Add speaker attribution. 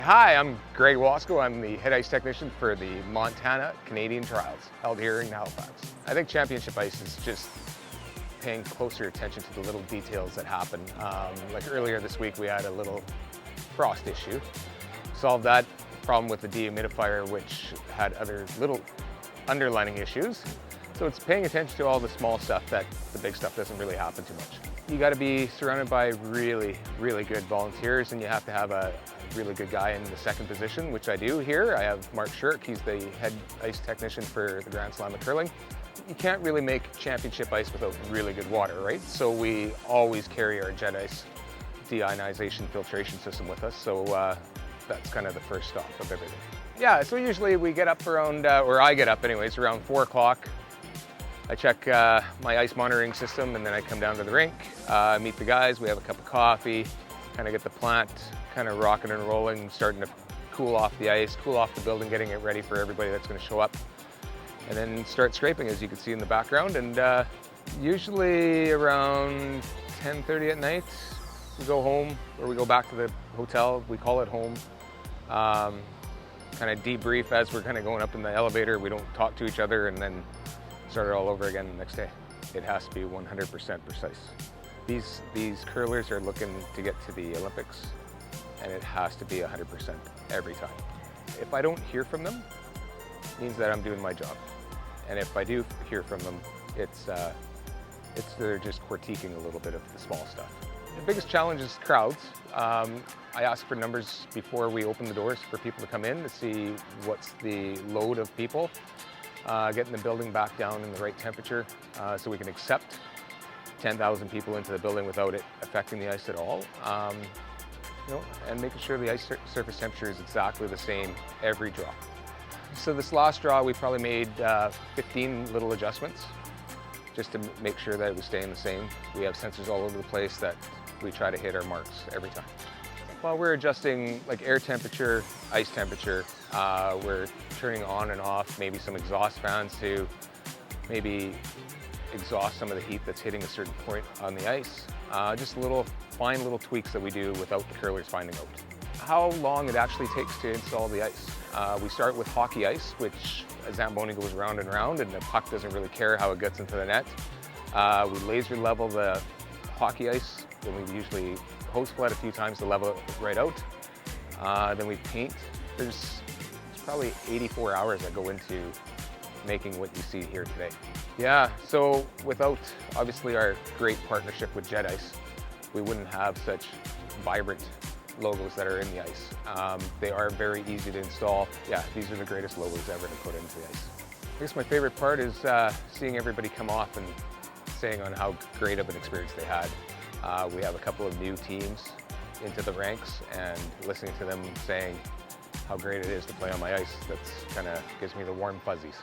Speaker 1: Hi, I'm Greg Wasco. I'm the head ice technician for the Montana Canadian Trials, held here in Halifax. I think championship ice is just paying closer attention to the little details that happen. Like earlier this week, we had a little frost issue. Solved that problem with the dehumidifier, which had other little underlining issues. So it's paying attention to all the small stuff that the big stuff doesn't really happen too much. You got to be surrounded by really, really good volunteers, and you have to have a really good guy in the second position, which I do here. I have Mark Shirk. He's the head ice technician for the Grand Slam of Curling. You can't really make championship ice without really good water, right? So we always carry our Jet Ice deionization filtration system with us. So that's kind of the first stop of everything. Yeah, so usually we get up around, or I get up anyways, around 4 o'clock. I check my ice monitoring system, and then I come down to the rink, meet the guys, we have a cup of coffee, kind of get the plant kind of rocking and rolling, starting to cool off the ice, cool off the building, getting it ready for everybody that's going to show up, and then start scraping, as you can see in the background. And usually around 10:30 at night, we go home, or we go back to the hotel. We call it home. Kind of debrief as we're kind of going up in the elevator. We don't talk to each other, and then start it all over again the next day. It has to be 100% precise. These curlers are looking to get to the Olympics, and it has to be 100% every time. If I don't hear from them, it means that I'm doing my job. And if I do hear from them, it's they're just critiquing a little bit of the small stuff. The biggest challenge is crowds. I ask for numbers before we open the doors for people to come in to see what's the load of people. Getting the building back down in the right temperature so we can accept 10,000 people into the building without it affecting the ice at all. And making sure the ice surface temperature is exactly the same every draw. So this last draw, we probably made 15 little adjustments just to make sure that it was staying the same. We have sensors all over the place that we try to hit our marks every time. While we're adjusting like air temperature, ice temperature, we're turning on and off maybe some exhaust fans to maybe exhaust some of the heat that's hitting a certain point on the ice. Just fine little tweaks that we do without the curlers finding out. How long it actually takes to install the ice. We start with hockey ice, which a Zamboni goes round and round, and the puck doesn't really care how it gets into the net. We laser level the hockey ice, then we usually hose flood a few times to level it right out. Then we paint. There's probably 84 hours that go into making what you see here today. Yeah, so without obviously our great partnership with Jet Ice, we wouldn't have such vibrant logos that are in the ice. They are very easy to install. Yeah, these are the greatest logos ever to put into the ice. I guess my favorite part is seeing everybody come off and saying on how great of an experience they had. We have a couple of new teams into the ranks, and listening to them saying how great it is to play on my ice, that's kind of gives me the warm fuzzies.